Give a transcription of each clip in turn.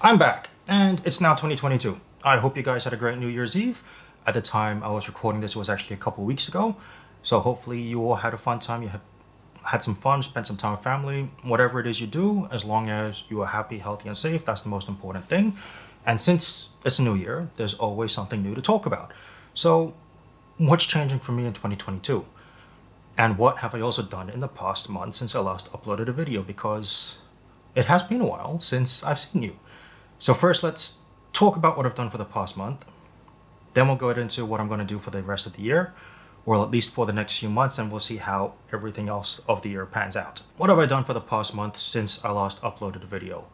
I'm back, and it's now 2022. I hope you guys had a great New Year's Eve. At the time I was recording this, it was actually a couple weeks ago. So hopefully you all had a fun time. You had some fun, spent some time with family. Whatever it is you do, as long as you are happy, healthy, and safe, that's the most important thing. And since it's a new year, there's always something new to talk about. So what's changing for me in 2022? And what have I also done in the past month since I last uploaded a video? Because it has been a while since I've seen you. So first, let's talk about what I've done for the past month. Then we'll go into what I'm going to do for the rest of the year, or at least for the next few months, and we'll see how everything else of the year pans out. What have I done for the past month since I last uploaded a video?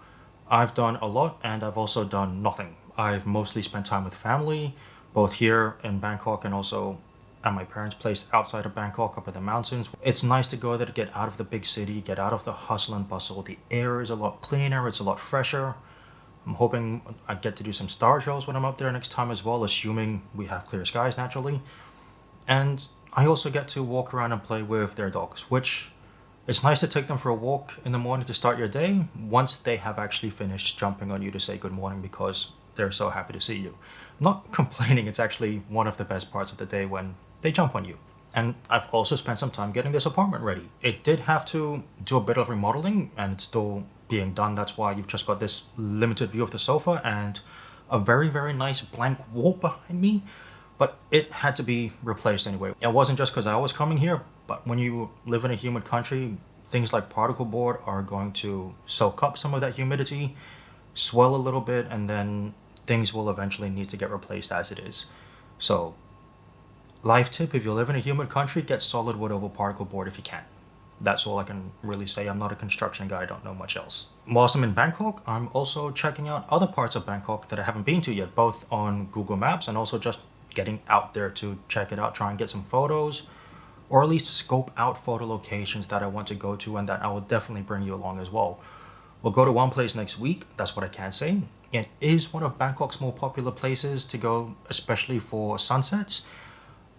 I've done a lot, and I've also done nothing. I've mostly spent time with family, both here in Bangkok and also at my parents' place outside of Bangkok up in the mountains. It's nice to go there to get out of the big city, get out of the hustle and bustle. The air is a lot cleaner, it's a lot fresher. I'm hoping I get to do some star shows when I'm up there next time as well, assuming we have clear skies naturally. And I also get to walk around and play with their dogs, which it's nice to take them for a walk in the morning to start your day once they have actually finished jumping on you to say good morning because they're so happy to see you. I'm not complaining, it's actually one of the best parts of the day when they jump on you. And I've also spent some time getting this apartment ready. It did have to do a bit of remodeling and it's still being done. That's why you've just got this limited view of the sofa and a very, very nice blank wall behind me. But it had to be replaced anyway. It wasn't just because I was coming here, but when you live in a humid country, things like particle board are going to soak up some of that humidity, swell a little bit, and then things will eventually need to get replaced as it is. So life tip, if you live in a humid country, get solid wood over particle board if you can. That's all I can really say. I'm not a construction guy, I don't know much else. Whilst I'm in Bangkok, I'm also checking out other parts of Bangkok that I haven't been to yet, both on Google Maps and also just getting out there to check it out, try and get some photos, or at least scope out photo locations that I want to go to and that I will definitely bring you along as well. We'll go to one place next week, that's what I can say. It is one of Bangkok's more popular places to go, especially for sunsets.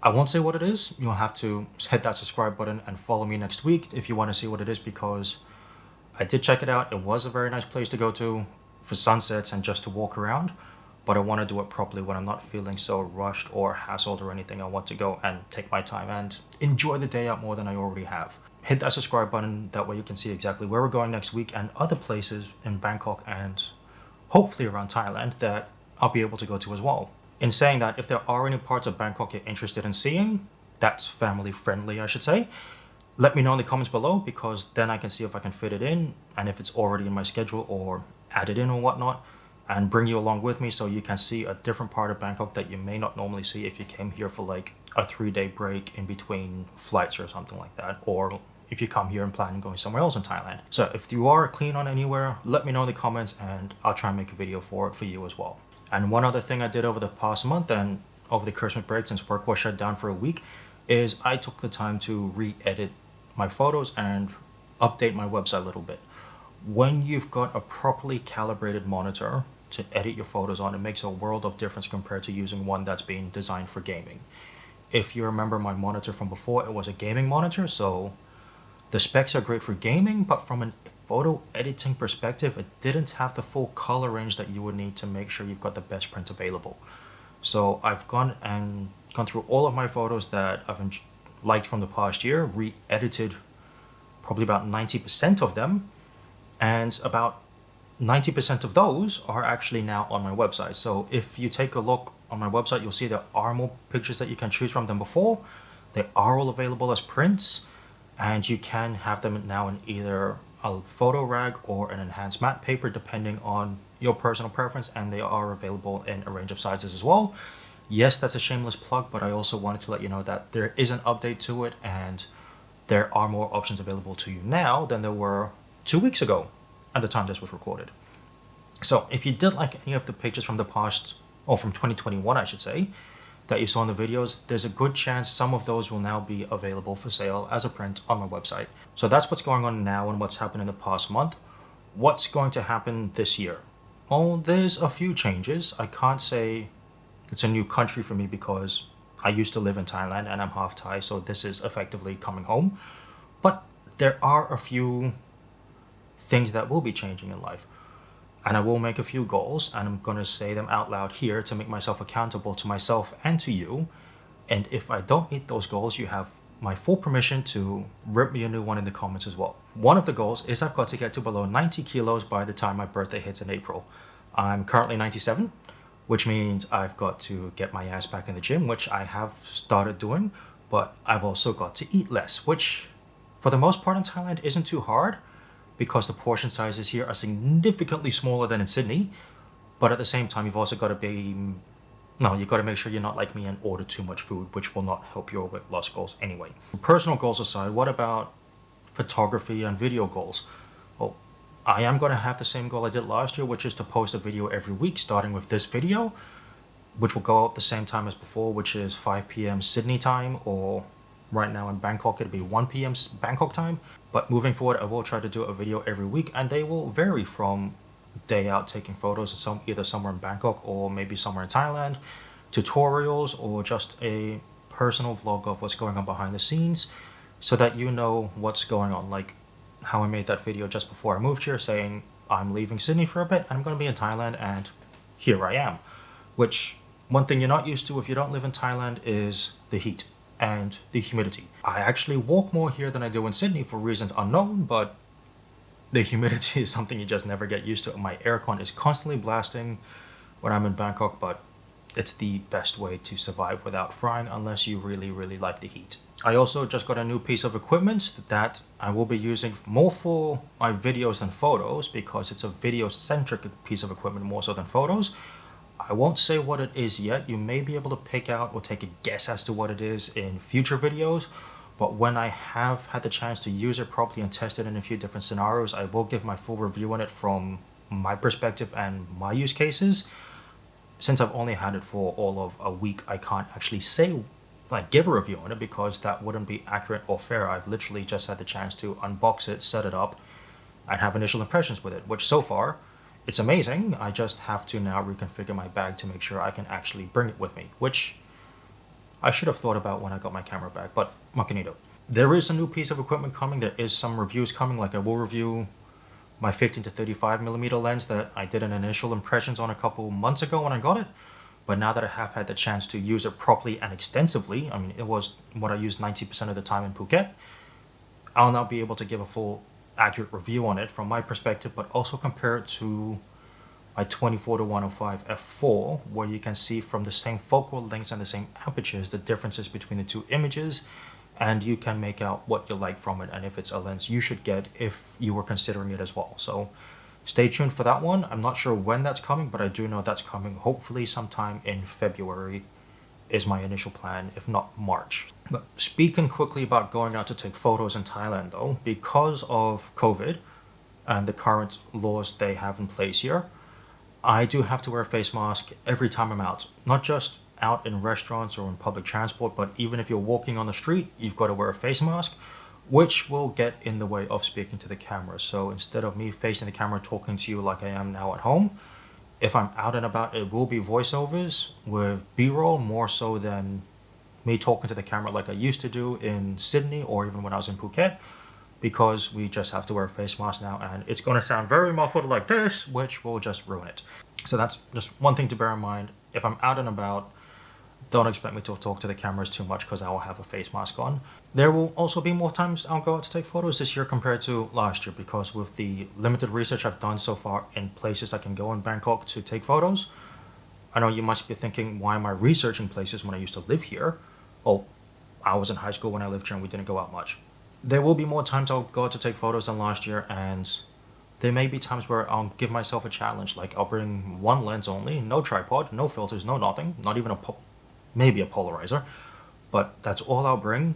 I won't say what it is. You'll have to hit that subscribe button and follow me next week if you want to see what it is, because I did check it out. It was a very nice place to go to for sunsets and just to walk around, but I want to do it properly when I'm not feeling so rushed or hassled or anything. I want to go and take my time and enjoy the day out more than I already have. Hit that subscribe button, that way you can see exactly where we're going next week and other places in Bangkok and hopefully around Thailand that I'll be able to go to as well. In saying that, if there are any parts of Bangkok you're interested in seeing, that's family friendly, I should say, let me know in the comments below, because then I can see if I can fit it in and if it's already in my schedule or add it in or whatnot, and bring you along with me so you can see a different part of Bangkok that you may not normally see if you came here for like a 3-day break in between flights or something like that, or if you come here and plan on going somewhere else in Thailand. So if you are keen on anywhere, let me know in the comments and I'll try and make a video for it for you as well. And one other thing I did over the past month and over the Christmas break, since work was shut down for a week, is I took the time to re-edit my photos and update my website a little bit. When you've got a properly calibrated monitor to edit your photos on, it makes a world of difference compared to using one that's been designed for gaming. If you remember my monitor from before, it was a gaming monitor, so the specs are great for gaming, but from a photo editing perspective, it didn't have the full color range that you would need to make sure you've got the best print available. So I've gone through all of my photos that I've liked from the past year, re-edited probably about 90% of them, and about 90% of those are actually now on my website. So if you take a look on my website, you'll see there are more pictures that you can choose from than before. They are all available as prints, and you can have them now in either a photo rag or an enhanced matte paper depending on your personal preference, and they are available in a range of sizes as well. Yes, that's a shameless plug, but I also wanted to let you know that there is an update to it and there are more options available to you now than there were 2 weeks ago at the time this was recorded. So if you did like any of the pictures from the past, or from 2021 I should say, that you saw in the videos, there's a good chance some of those will now be available for sale as a print on my website. So that's what's going on now and what's happened in the past month. What's going to happen this year? Oh, there's a few changes. I can't say it's a new country for me because I used to live in Thailand and I'm half Thai, so this is effectively coming home. But there are a few things that will be changing in life. And I will make a few goals, and I'm going to say them out loud here to make myself accountable to myself and to you. And if I don't meet those goals, you have my full permission to rip me a new one in the comments as well. One of the goals is I've got to get to below 90 kilos by the time my birthday hits in April. I'm currently 97, which means I've got to get my ass back in the gym, which I have started doing, but I've also got to eat less, which for the most part in Thailand isn't too hard because the portion sizes here are significantly smaller than in Sydney. But at the same time, you've also got to you've got to make sure you're not like me and order too much food, which will not help your weight loss goals anyway. Personal goals aside, what about photography and video goals? Well, I am going to have the same goal I did last year, which is to post a video every week, starting with this video, which will go out the same time as before, which is 5 p.m. Sydney time, or right now in Bangkok, it'll be 1 p.m. Bangkok time. But moving forward, I will try to do a video every week, and they will vary from day out taking photos either somewhere in Bangkok or maybe somewhere in Thailand, tutorials, or just a personal vlog of what's going on behind the scenes, so that you know what's going on. Like how I made that video just before I moved here saying I'm leaving Sydney for a bit and I'm going to be in Thailand, and here I am. Which, one thing you're not used to if you don't live in Thailand is the heat and the humidity. I actually walk more here than I do in Sydney for reasons unknown, but the humidity is something you just never get used to. My aircon is constantly blasting when I'm in Bangkok, but it's the best way to survive without frying unless you really, really like the heat. I also just got a new piece of equipment that I will be using more for my videos than photos, because it's a video-centric piece of equipment more so than photos. I won't say what it is yet. You may be able to pick out or take a guess as to what it is in future videos. But when I have had the chance to use it properly and test it in a few different scenarios, I will give my full review on it from my perspective and my use cases. Since I've only had it for all of a week, I can't actually give a review on it, because that wouldn't be accurate or fair. I've literally just had the chance to unbox it, set it up, and have initial impressions with it, which so far, it's amazing. I just have to now reconfigure my bag to make sure I can actually bring it with me, which I should have thought about when I got my camera back, but what can you do? There is a new piece of equipment coming. There is some reviews coming. Like I will review my 15 to 35mm lens that I did an initial impressions on a couple months ago when I got it. But now that I have had the chance to use it properly and extensively, I mean, it was what I used 90% of the time in Phuket, I'll now be able to give a full accurate review on it from my perspective, but also compare it to my 24-105 f4, where you can see from the same focal lengths and the same apertures the differences between the two images, and you can make out what you like from it and if it's a lens you should get if you were considering it as well. So stay tuned for that one. I'm not sure when that's coming, but I do know that's coming hopefully sometime in February is my initial plan, if not March. But speaking quickly about going out to take photos in Thailand though, because of COVID and the current laws they have in place here, I do have to wear a face mask every time I'm out. Not just out in restaurants or in public transport, but even if you're walking on the street, you've got to wear a face mask, which will get in the way of speaking to the camera. So instead of me facing the camera talking to you like I am now at home, if I'm out and about, it will be voiceovers with B-roll more so than me talking to the camera like I used to do in Sydney or even when I was in Phuket, because we just have to wear a face mask now, and it's going to sound very muffled like this, which will just ruin it. So that's just one thing to bear in mind. If I'm out and about, don't expect me to talk to the cameras too much because I will have a face mask on. There will also be more times I'll go out to take photos this year compared to last year, because with the limited research I've done so far in places I can go in Bangkok to take photos, I know you must be thinking, why am I researching places when I used to live here? Oh, I was in high school when I lived here and we didn't go out much. There will be more times I'll go out to take photos than last year, and there may be times where I'll give myself a challenge. Like I'll bring one lens only, no tripod, no filters, no nothing, not even maybe a polarizer, but that's all I'll bring,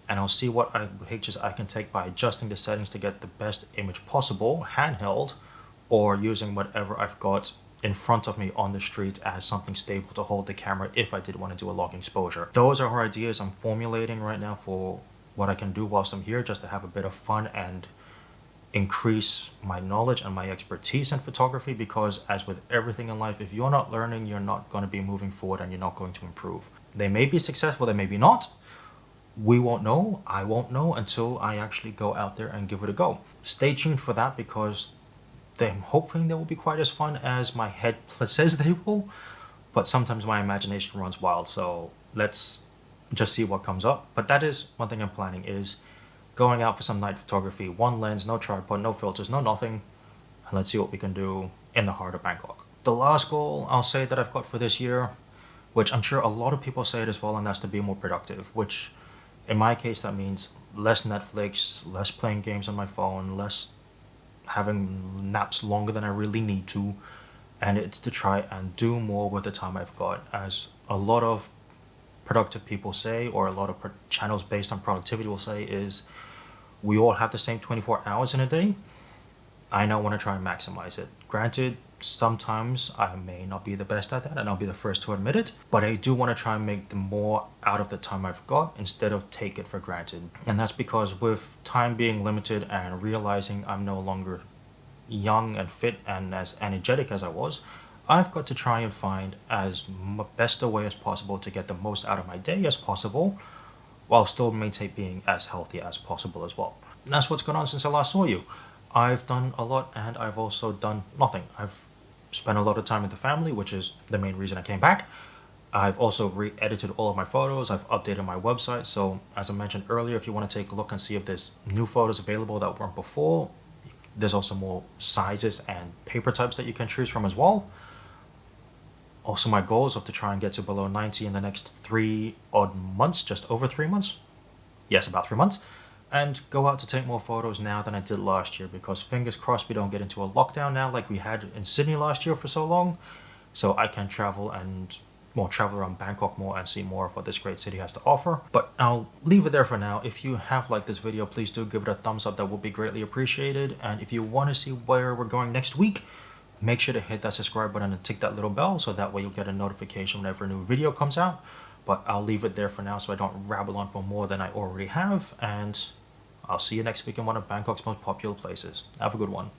and I'll see what pictures I can take by adjusting the settings to get the best image possible, handheld, or using whatever I've got in front of me on the street as something stable to hold the camera if I did want to do a long exposure. Those are ideas I'm formulating right now for what I can do whilst I'm here, just to have a bit of fun and increase my knowledge and my expertise in photography, because as with everything in life, if you're not learning, you're not going to be moving forward and you're not going to improve. They may be successful, they may be not. We won't know, I won't know until I actually go out there and give it a go. Stay tuned for that, because I'm hoping they will be quite as fun as my head says they will, but sometimes my imagination runs wild, so let's just see what comes up. But that is one thing I'm planning, is going out for some night photography. One lens, no tripod, no filters, no nothing. And let's see what we can do in the heart of Bangkok. The last goal I'll say that I've got for this year, which I'm sure a lot of people say it as well, and that's to be more productive, which in my case that means less Netflix, less playing games on my phone, less having naps longer than I really need to, and it's to try and do more with the time I've got. As a lot of productive people say, or a lot of channels based on productivity will say, is we all have the same 24 hours in a day. I now want to try and maximize it. Granted, sometimes I may not be the best at that, and I'll be the first to admit it, but I do want to try and make the more out of the time I've got instead of take it for granted. And that's because with time being limited and realizing I'm no longer young and fit and as energetic as I was, I've got to try and find as best a way as possible to get the most out of my day as possible, while still maintain being as healthy as possible as well. And that's what's gone on since I last saw you. I've done a lot, and I've also done nothing. I've spent a lot of time with the family, which is the main reason I came back. I've also re-edited all of my photos. I've updated my website. So as I mentioned earlier, if you want to take a look and see if there's new photos available that weren't before, there's also more sizes and paper types that you can choose from as well. Also, my goal is to try and get to below 90 in the next 3 odd months, just over 3 months. Yes, about 3 months. And go out to take more photos now than I did last year, because fingers crossed we don't get into a lockdown now like we had in Sydney last year for so long, so I can travel around Bangkok more and see more of what this great city has to offer. But I'll leave it there for now. If you have liked this video, please do give it a thumbs up. That would be greatly appreciated. And if you want to see where we're going next week, make sure to hit that subscribe button and tick that little bell, so that way you'll get a notification whenever a new video comes out. But I'll leave it there for now so I don't rabble on for more than I already have, and I'll see you next week in one of Bangkok's most popular places. Have a good one.